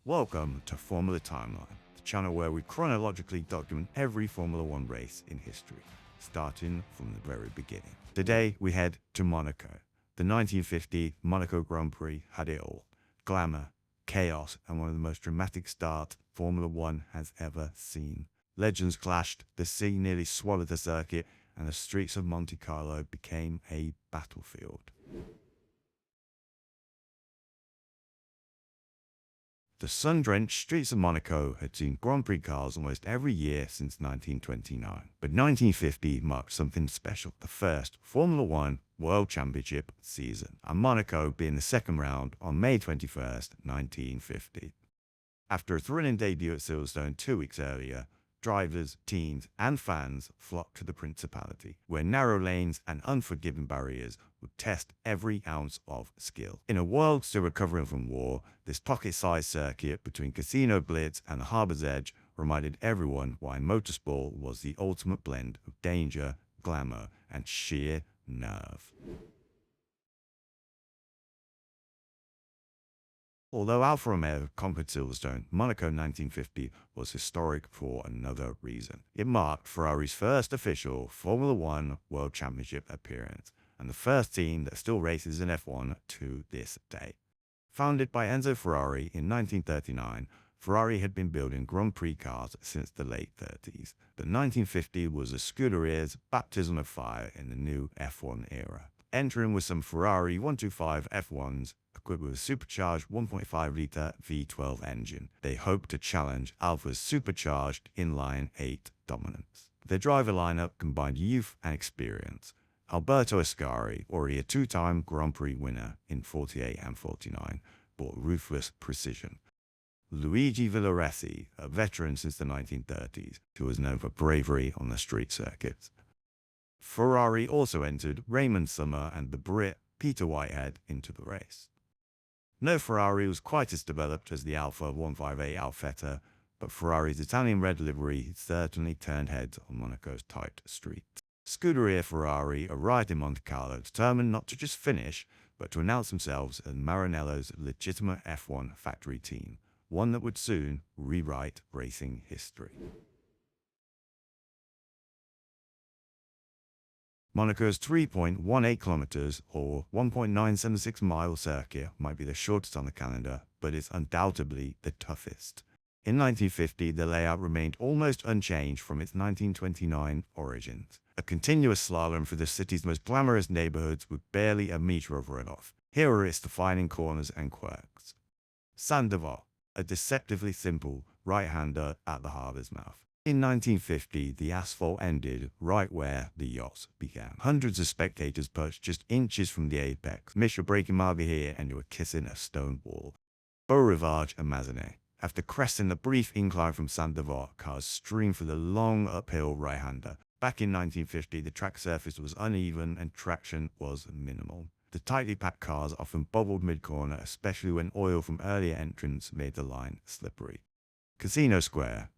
Welcome to Formula Timeline, the channel where we chronologically document every Formula One race in history, starting from the very beginning. Today we head to Monaco. The 1950 Monaco Grand Prix had it all: glamour, chaos, and one of the most dramatic starts Formula One has ever seen. Legends clashed, the sea nearly swallowed the circuit, and the streets of Monte Carlo became a battlefield. The sun-drenched streets of Monaco had seen Grand Prix cars almost every year since 1929. But 1950 marked something special, the first Formula One World Championship season, and Monaco being the second round on May 21st, 1950. After a thrilling debut at Silverstone 2 weeks earlier, drivers, teams, and fans flocked to the Principality, where narrow lanes and unforgiving barriers would test every ounce of skill. In a world still recovering from war, this pocket-sized circuit between Casino Blitz and the harbour's edge reminded everyone why motorsport was the ultimate blend of danger, glamour, and sheer nerve. Although Alfa Romeo conquered Silverstone, Monaco 1950 was historic for another reason. It marked Ferrari's first official Formula One World Championship appearance, and the first team that still races in F1 to this day. Founded by Enzo Ferrari in 1939, Ferrari had been building Grand Prix cars since the late 30s, but 1950 was the Scuderia's baptism of fire in the new F1 era. Entering with some Ferrari 125 F1s, equipped with a supercharged 1.5-litre V12 engine, they hoped to challenge Alfa's supercharged inline-8 dominance. Their driver lineup combined youth and experience. Alberto Ascari, already a two-time Grand Prix winner in 48 and 49, brought ruthless precision. Luigi Villoresi, a veteran since the 1930s, who was known for bravery on the street circuits. Ferrari also entered Raymond Summer and the Brit Peter Whitehead into the race. No Ferrari was quite as developed as the Alfa 158 Alfetta, but Ferrari's Italian red livery certainly turned heads on Monaco's tight streets. Scuderia Ferrari arrived in Monte Carlo determined not to just finish, but to announce themselves as Maranello's legitimate F1 factory team, one that would soon rewrite racing history. Monaco's 3.18 kilometers or 1.976 mile circuit might be the shortest on the calendar, but it's undoubtedly the toughest. In 1950, the layout remained almost unchanged from its 1929 origins. A continuous slalom through the city's most glamorous neighborhoods with barely a meter of runoff. Here are its defining corners and quirks. Saint-Denis, a deceptively simple right-hander at the harbour's mouth. In 1950, the asphalt ended right where the yachts began. Hundreds of spectators perched just inches from the apex. Miss your braking marker here and you were kissing a stone wall. Beaurivage and Mazeney. After cresting the brief incline from Saint-Denis, cars streamed through the long uphill right-hander. Back in 1950, the track surface was uneven and traction was minimal. The tightly packed cars often bobbled mid-corner, especially when oil from earlier entrants made the line slippery. Casino Square.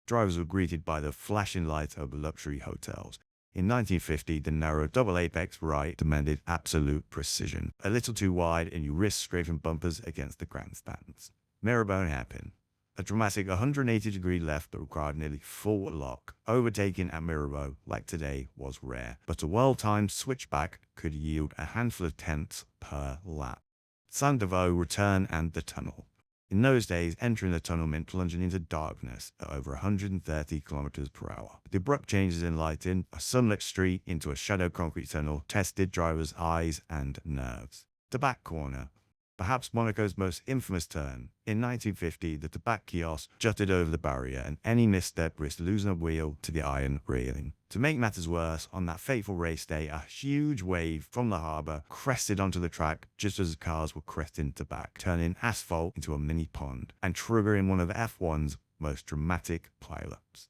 Drivers were greeted by the flashing lights of luxury hotels. In 1950, the narrow double apex right demanded absolute precision. A little too wide and you risked scraping bumpers against the grandstands. Mirabeau hairpin. A dramatic 180-degree left that required nearly full lock. Overtaking at Mirabeau, like today, was rare, but a well-timed switchback could yield a handful of tenths per lap. Saint-Denis return and the tunnel. In those days, entering the tunnel meant plunging into darkness at over 130 kilometers per hour. The abrupt changes in lighting, a sunlit street into a shadow concrete tunnel, tested drivers' eyes and nerves. Tabac corner. Perhaps Monaco's most infamous turn. In 1950, the Tabac kiosk jutted over the barrier, and any misstep risked losing a wheel to the iron railing. To make matters worse, on that fateful race day, a huge wave from the harbour crested onto the track just as the cars were cresting Tabac, turning asphalt into a mini pond and triggering one of F1's most dramatic pileups.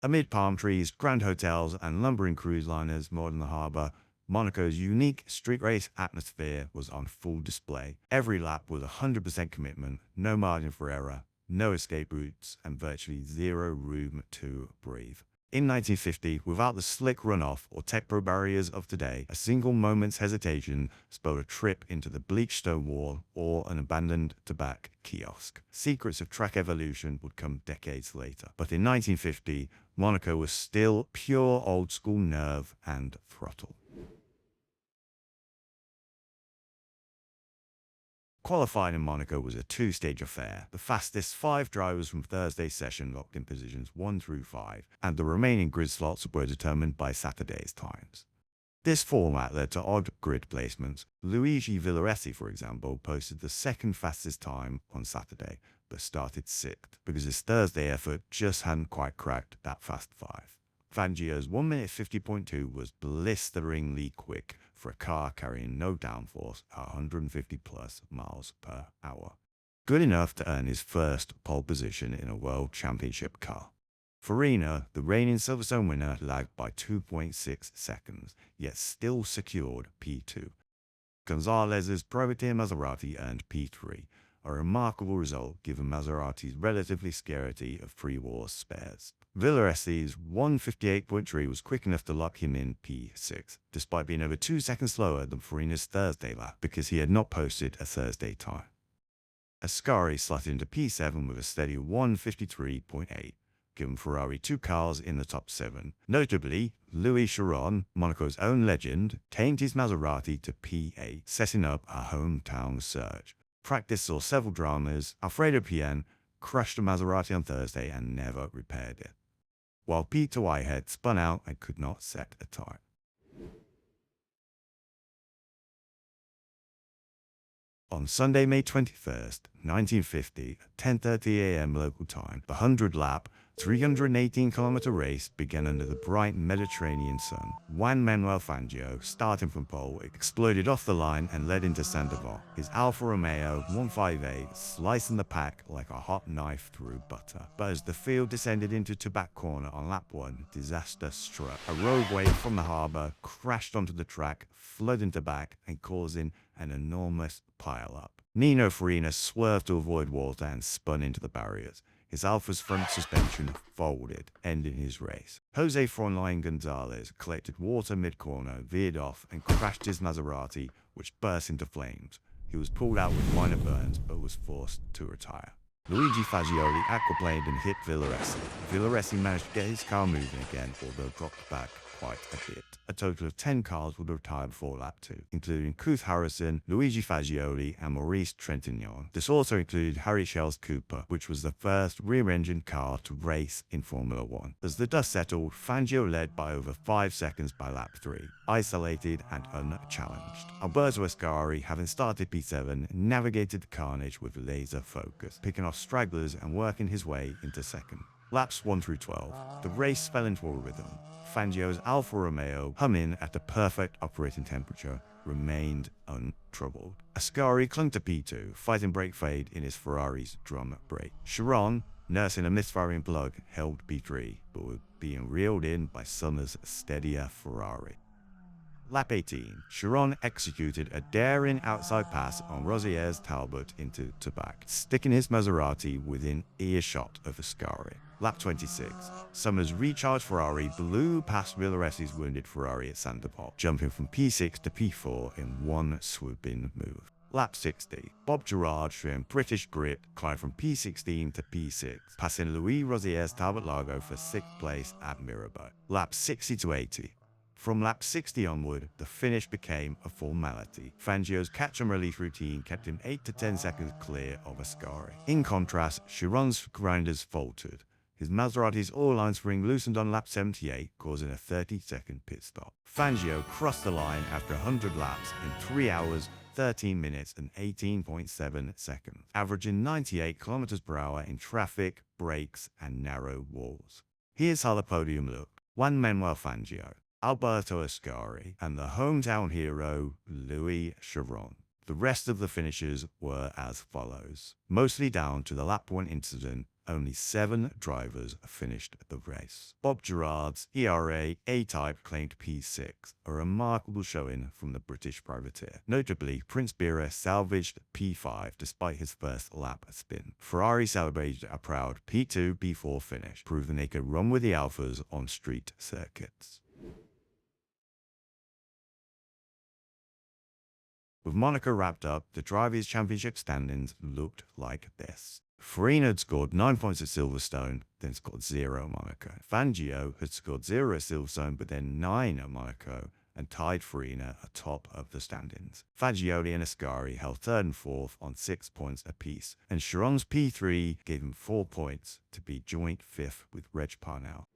Amid palm trees, grand hotels, and lumbering cruise liners moored in the harbour, Monaco's unique street race atmosphere was on full display. Every lap was 100% commitment, no margin for error, no escape routes, and virtually zero room to breathe. In 1950, without the slick runoff or tech pro barriers of today, a single moment's hesitation spelled a trip into the bleached stone wall or an abandoned tobacco kiosk. Secrets of track evolution would come decades later. But in 1950, Monaco was still pure old-school nerve and throttle. Qualifying in Monaco was a two-stage affair. The fastest 5 drivers from Thursday's session locked in positions 1 through 5, and the remaining grid slots were determined by Saturday's times. This format led to odd grid placements. Luigi Villaressi, for example, posted the second fastest time on Saturday, but started 6th because his Thursday effort just hadn't quite cracked that fast 5. Fangio's 1 minute 50.2 was blisteringly quick for a car carrying no downforce at 150 plus miles per hour. Good enough to earn his first pole position in a World Championship car. Farina, the reigning Silverstone winner, lagged by 2.6 seconds, yet still secured P2. Gonzalez's privateer Maserati earned P3, a remarkable result given Maserati's relatively scarcity of pre-war spares. Villaresi's 158.3 was quick enough to lock him in P6, despite being over 2 seconds slower than Farina's Thursday lap because he had not posted a Thursday time. Ascari slotted into P7 with a steady 153.8, giving Ferrari 2 cars in the top 7. Notably, Louis Chiron, Monaco's own legend, tamed his Maserati to P8, setting up a hometown surge. Practice saw several dramas. Alfredo Pien crushed a Maserati on Thursday and never repaired it, while Peter Whitehead spun out and could not set a time. On Sunday, May 21st, 1950, at 10:30 a.m. local time, the 100-lap, 318-kilometer race began under the bright Mediterranean sun. Juan Manuel Fangio, starting from pole, exploded off the line and led into Sandoval. His Alfa Romeo 158 slicing the pack like a hot knife through butter. But as the field descended into Tobacco Corner on lap 1, disaster struck. A rogue wave from the harbour crashed onto the track, flooding Tobacco and causing an enormous pile-up. Nino Farina swerved to avoid water and spun into the barriers. His Alfa's front suspension folded, ending his race. Jose Frontline Gonzalez collected water mid-corner, veered off, and crashed his Maserati, which burst into flames. He was pulled out with minor burns, but was forced to retire. Luigi Fagioli aquaplaned and hit Villaresi. Villaresi managed to get his car moving again, although dropped back quite a bit. A total of 10 cars would retire before lap 2, including Keith Harrison, Luigi Fagioli, and Maurice Trintignant. This also included Harry Schell's Cooper, which was the first rear-engine car to race in Formula 1. As the dust settled, Fangio led by over 5 seconds by lap 3, isolated and unchallenged. Alberto Ascari, having started P7, navigated the carnage with laser focus, picking off stragglers and working his way into second. Laps 1 through 12, the race fell into a rhythm. Fangio's Alfa Romeo, humming at the perfect operating temperature, remained untroubled. Ascari clung to P2, fighting brake fade in his Ferrari's drum brake. Chiron, nursing a misfiring plug, held P3, but was being reeled in by Summer's steadier Ferrari. Lap 18, Chiron executed a daring outside pass on Rosier's Talbot into Tobacco, sticking his Maserati within earshot of Ascari. Lap 26, Summer's recharged Ferrari blew past Villaresi's wounded Ferrari at Sandoval, jumping from P6 to P4 in one swooping move. Lap 60, Bob Gerard, showing British grit, climbed from P16 to P6, passing Louis Rosier's Talbot Lago for 6th place at Mirabeau. Lap 60 to 80. From lap 60 onward, the finish became a formality. Fangio's catch and release routine kept him 8 to 10 seconds clear of Ascari. In contrast, Chiron's grinders faltered. His Maserati's oil-line spring loosened on lap 78, causing a 30-second pit stop. Fangio crossed the line after 100 laps in 3 hours, 13 minutes and 18.7 seconds, averaging 98 kilometers per hour in traffic, brakes, and narrow walls. Here's how the podium looked. Juan Manuel Fangio, Alberto Ascari, and the hometown hero, Louis Chiron. The rest of the finishers were as follows, mostly down to the lap 1 incident only 7 drivers finished the race. Bob Gerard's ERA A-Type claimed P6, a remarkable showing from the British privateer. Notably, Prince Bira salvaged P5 despite his first lap spin. Ferrari celebrated a proud P2, P4 finish, proving they could run with the Alphas on street circuits. With Monaco wrapped up, the Drivers' Championship standings looked like this. Farina had scored 9 points at Silverstone, then scored 0 at Monaco. Fangio had scored 0 at Silverstone, but then 9 at Monaco, and tied Farina atop of the standings. Fagioli and Ascari held 3rd and 4th on 6 points apiece, and Chiron's P3 gave him 4 points to be joint 5th with Reg Parnell.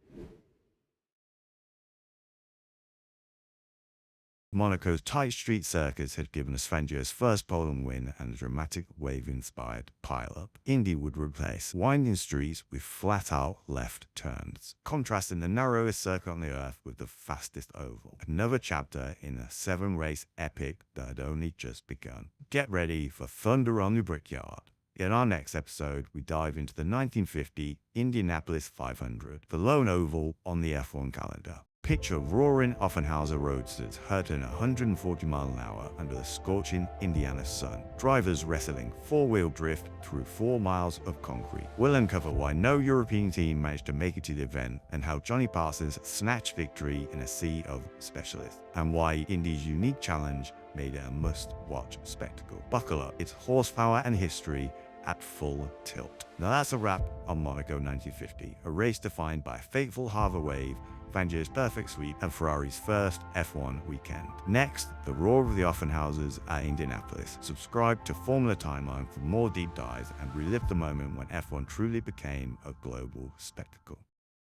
Monaco's tight street circuits had given us Fangio's first pole win and a dramatic wave-inspired pile-up. Indy would replace winding streets with flat-out left turns, contrasting the narrowest circuit on the earth with the fastest oval. Another chapter in a 7-race epic that had only just begun. Get ready for thunder on the brickyard. In our next episode, we dive into the 1950 Indianapolis 500, the lone oval on the F1 calendar. Picture roaring Offenhauser roadsters hurtling 140 miles an hour under the scorching Indiana sun. Drivers wrestling 4-wheel drift through 4 miles of concrete. We'll uncover why no European team managed to make it to the event, and how Johnny Parsons snatched victory in a sea of specialists, and why Indy's unique challenge made it a must-watch spectacle. Buckle up, it's horsepower and history at full tilt. Now that's a wrap on Monaco 1950, a race defined by a fateful harbour wave, Fangio's perfect sweep, and Ferrari's first F1 weekend. Next, the roar of the Offenhausers at Indianapolis. Subscribe to Formula Timeline for more deep dives and relive the moment when F1 truly became a global spectacle.